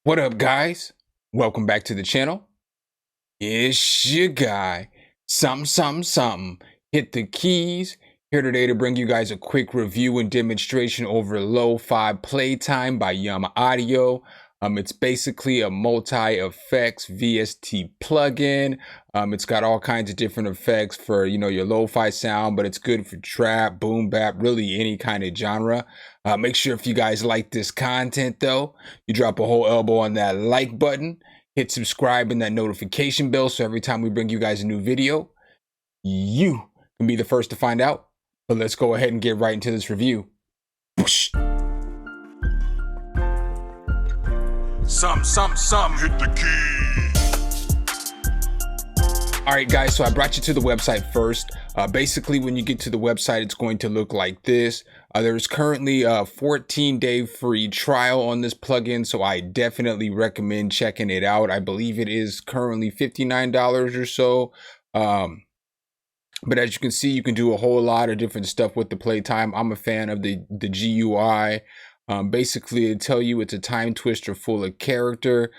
What up, guys? Welcome back to the channel. It's your guy, SumnSumnSumn. Hit the keys. Here today to bring you guys a quick review and demonstration over Lofi Playtime by Yama Audio. It's basically a multi-effects VST plugin. It's got all kinds of different effects for, your lo-fi sound, but it's good for trap, boom bap, really any kind of genre. Make sure if you guys like this content though, you drop a whole elbow on that like button, hit subscribe and that notification bell so every time we bring you guys a new video, you can be the first to find out. But let's go ahead and get right into this review. Whoosh. Sum, hit the key. All right, guys, so I brought you to the website first. Basically, when you get to the website, it's going to look like this. There's currently a 14-day free trial on this plugin, so I definitely recommend checking it out. I believe it is currently $59 or so. But as you can see, you can do a whole lot of different stuff with the Playtime. I'm a fan of the GUI. Basically, it tell you it's a time twister full of character.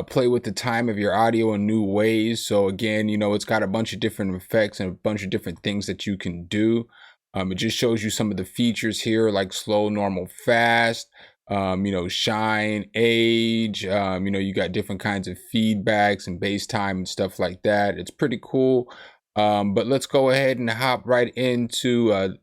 Play with the time of your audio in new ways. So again, it's got a bunch of different effects and a bunch of different things that you can do. It just shows you some of the features here, like slow, normal, fast, shine, age, you got different kinds of feedbacks and bass time and stuff like that. It's pretty cool. But let's go ahead and hop right into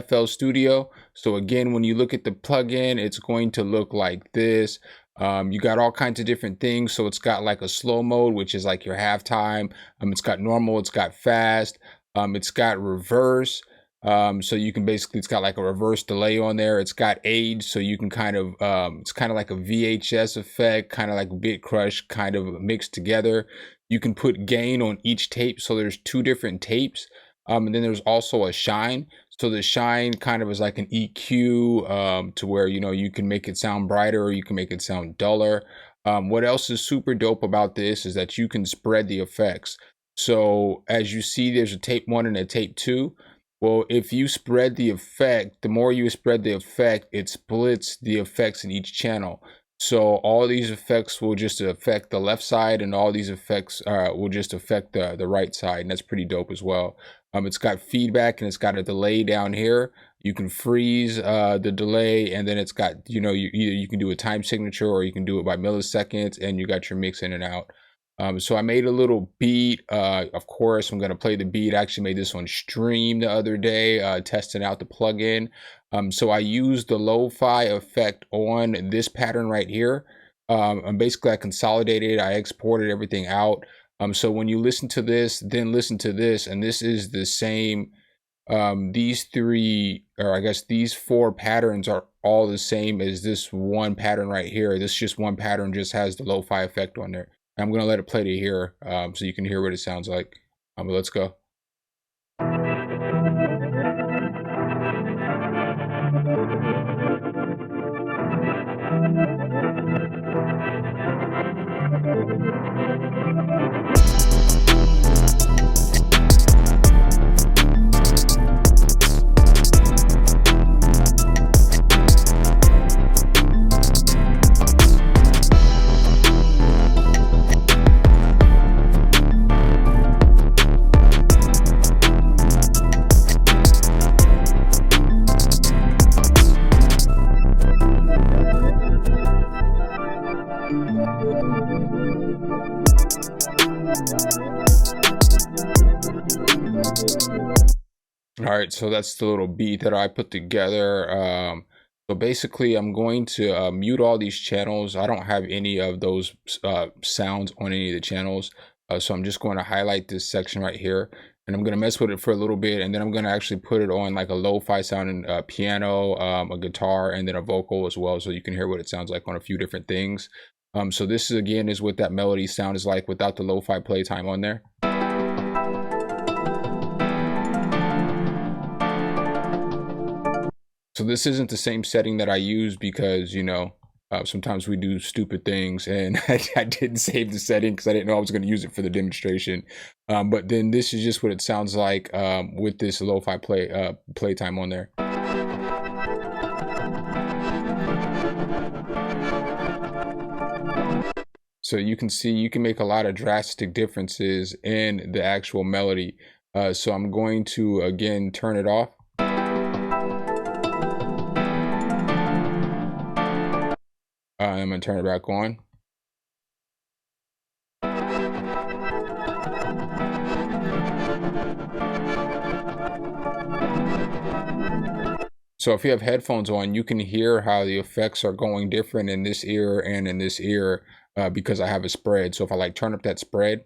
FL Studio. So again, when you look at the plugin, it's going to look like this. You got all kinds of different things. So it's got like a slow mode, which is like your halftime. It's got normal, it's got fast, it's got reverse. So you can basically, it's got like a reverse delay on there. It's got age, so you can kind of, it's kind of like a VHS effect, kind of like Bit Crush, kind of mixed together. You can put gain on each tape, so there's two different tapes. And then there's also a shine. So the shine kind of is like an EQ to where, you can make it sound brighter or you can make it sound duller. What else is super dope about this is that you can spread the effects. So as you see, there's a tape 1 and a tape 2. Well, if you spread the effect, the more you spread the effect, it splits the effects in each channel. So all these effects will just affect the left side and all these effects will just affect the right side. And that's pretty dope as well. It's got feedback and it's got a delay down here. You can freeze the delay, and then it's got, you can do a time signature or you can do it by milliseconds, and you got your mix in and out. So I made a little beat. Of course, I'm going to play the beat. I actually made this on stream the other day, testing out the plugin. So I used the lo-fi effect on this pattern right here. And basically I consolidated, I exported everything out. So when you listen to this, then listen to this, and this is the same. These three, or I guess these four patterns are all the same as this one pattern right here. This just one pattern just has the lo-fi effect on there. I'm going to let it play to here so you can hear what it sounds like. But let's go. All right, so that's the little beat that I put together. So basically, I'm going to mute all these channels. I don't have any of those sounds on any of the channels. So I'm just going to highlight this section right here, and I'm going to mess with it for a little bit, and then I'm going to actually put it on like a lo-fi sounding piano, a guitar, and then a vocal as well, so you can hear what it sounds like on a few different things. So this is, again, is what that melody sound is like without the Lofi Playtime on there. So this isn't the same setting that I use because, sometimes we do stupid things, and I didn't save the setting because I didn't know I was going to use it for the demonstration. But then this is just what it sounds like with this Lofi Playtime on there. So you can see you can make a lot of drastic differences in the actual melody. So I'm going to again turn it off. I'm gonna turn it back on. So if you have headphones on, you can hear how the effects are going different in this ear and in this ear because I have a spread. So if I like turn up that spread,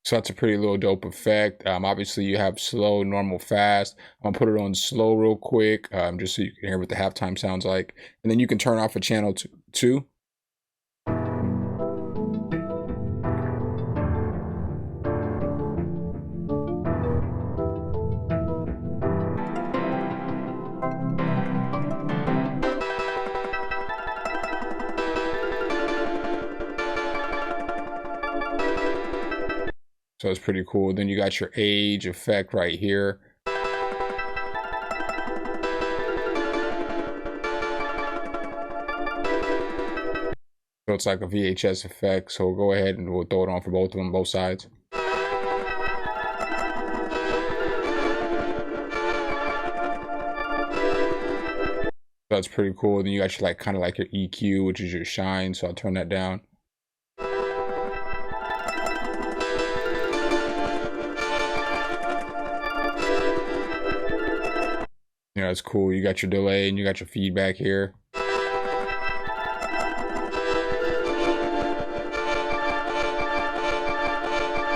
so that's a pretty little dope effect. Obviously you have slow, normal, fast. I'm gonna put it on slow real quick, just so you can hear what the halftime sounds like. And then you can turn off a channel two. So it's pretty cool. Then you got your age effect right here. So it's like a VHS effect. So we'll go ahead and we'll throw it on for both of them, both sides. So that's pretty cool. Then you got your like kind of like your EQ, which is your shine. So I'll turn that down. You know, it's cool. You got your delay and you got your feedback here.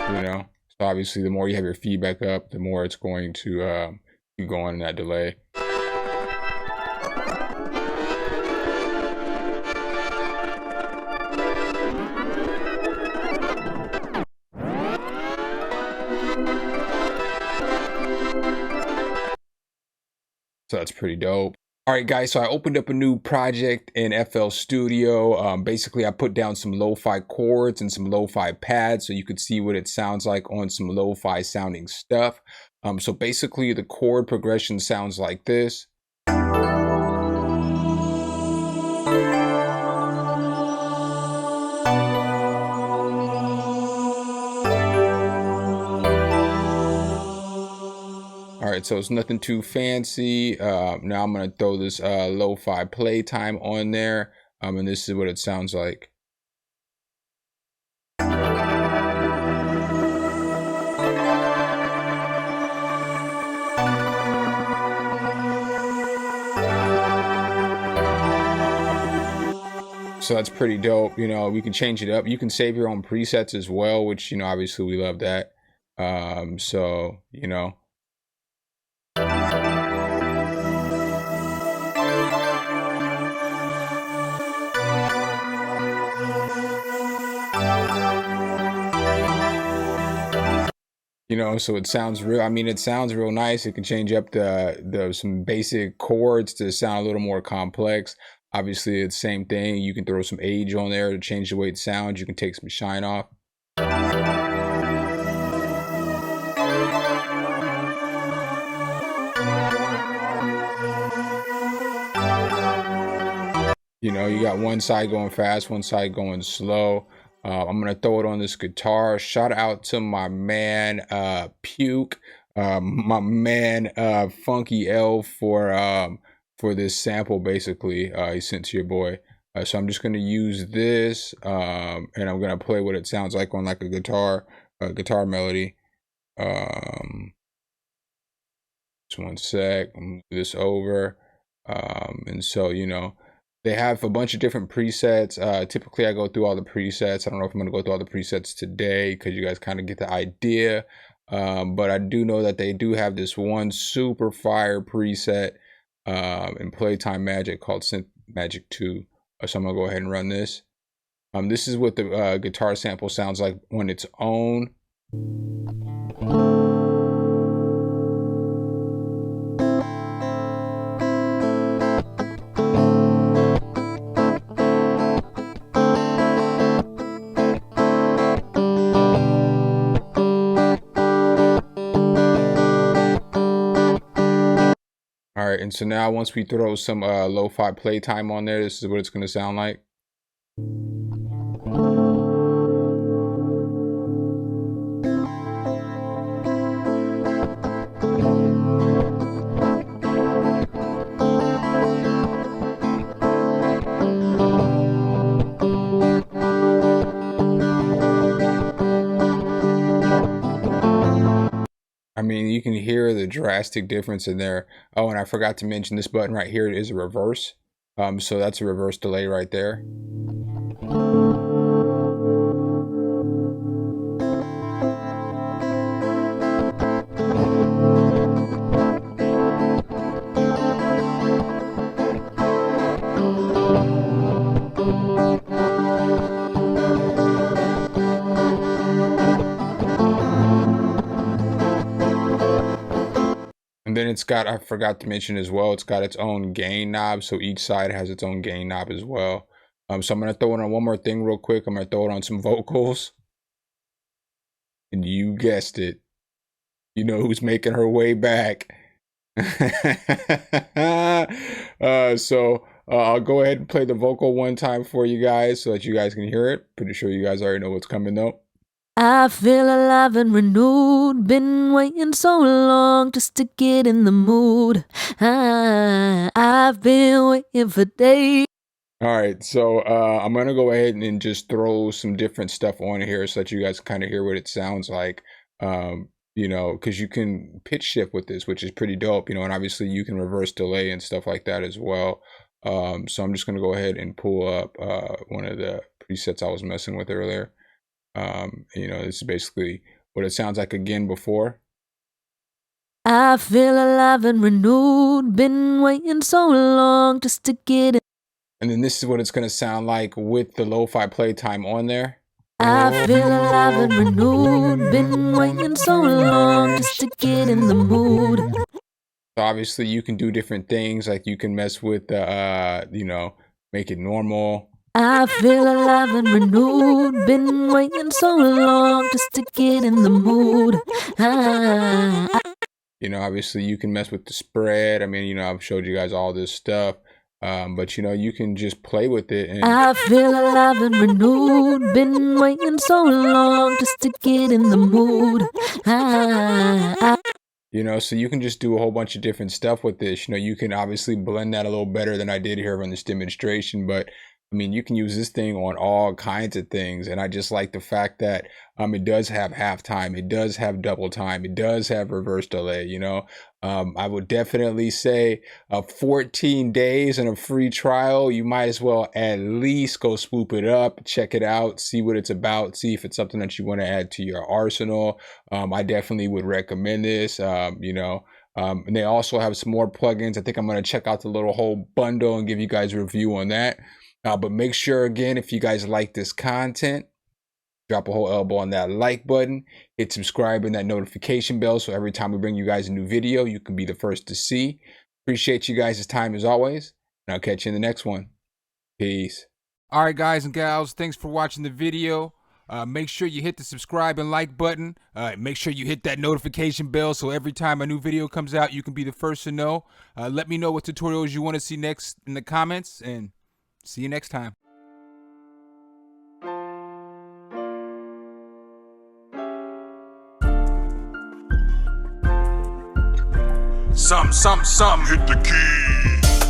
You know, so obviously the more you have your feedback up, the more it's going to keep going in that delay. So that's pretty dope. All right, guys, so I opened up a new project in FL Studio. Basically, I put down some lo-fi chords and some lo-fi pads so you could see what it sounds like on some lo-fi sounding stuff. So basically, the chord progression sounds like this. All right, so it's nothing too fancy. Now I'm gonna throw this Lofi Playtime on there, and this is what it sounds like. So that's pretty dope. You know, we can change it up. You can save your own presets as well, which, you know, obviously we love that. So, you know. You know, so it sounds real. I mean, it sounds real nice. It can change up the some basic chords to sound a little more complex. Obviously, it's the same thing. You can throw some age on there to change the way it sounds. You can take some shine off. You know, you got one side going fast, one side going slow. I'm gonna throw it on this guitar. Shout out to my man Puke, my man Funky L for this sample. Basically, he sent to your boy. So I'm just gonna use this, and I'm gonna play what it sounds like on like a guitar melody. Just one sec. I'll move this over, and so you know. They have a bunch of different presets. Typically, I go through all the presets. I don't know if I'm going to go through all the presets today because you guys kind of get the idea. But I do know that they do have this one super fire preset in Playtime Magic called Synth Magic 2. So I'm going to go ahead and run this. This is what the guitar sample sounds like on its own. right, and so now once we throw some Lofi Playtime on there, this is what it's going to sound like. I mean, you can hear the drastic difference in there. Oh, and I forgot to mention this button right here is a reverse. So that's a reverse delay right there. And then it's got, I forgot to mention as well, it's got its own gain knob. So each side has its own gain knob as well. So I'm going to throw it on one more thing real quick. I'm going to throw it on some vocals. And you guessed it. You know who's making her way back. I'll go ahead and play the vocal one time for you guys so that you guys can hear it. Pretty sure you guys already know what's coming though. I feel alive and renewed, been waiting so long just to get in the mood. I've been waiting for days. All right, so I'm gonna go ahead and just throw some different stuff on here so that you guys kind of hear what it sounds like. You know, because you can pitch shift with this, which is pretty dope, you know, and obviously you can reverse delay and stuff like that as well. So I'm just gonna go ahead and pull up one of the presets I was messing with earlier. You know, this is basically what it sounds like again before. I feel alive and renewed, been waiting so long just to get it. And then this is what it's going to sound like with the Lofi Playtime on there. I feel alive and renewed, been waiting so long just to get in the mood. So obviously you can do different things, like you can mess with, you know, make it normal. I feel alive and renewed, been waiting so long just to get in the mood. You know, obviously you can mess with the spread. I mean, you know, I've showed you guys all this stuff, but you know, you can just play with it. And I feel alive and renewed, been waiting so long just to get in the mood. You know, so you can just do a whole bunch of different stuff with this. You know, you can obviously blend that a little better than I did here on this demonstration, but I mean, you can use this thing on all kinds of things. And I just like the fact that it does have halftime, it does have double time, it does have reverse delay, you know. I would definitely say 14 days and a free trial, you might as well at least go swoop it up, check it out, see what it's about, see if it's something that you want to add to your arsenal. I definitely would recommend this, you know. And they also have some more plugins. I think I'm going to check out the little whole bundle and give you guys a review on that. But make sure, again, if you guys like this content, drop a whole elbow on that like button, hit subscribe and that notification bell so every time we bring you guys a new video, you can be the first to see. Appreciate you guys' time as always, and I'll catch you in the next one. Peace. All right, guys and gals, thanks for watching the video. Make sure you hit the subscribe and like button. Make sure you hit that notification bell so every time a new video comes out, you can be the first to know. Let me know what tutorials you want to see next in the comments, and see you next time. Sum, hit the key.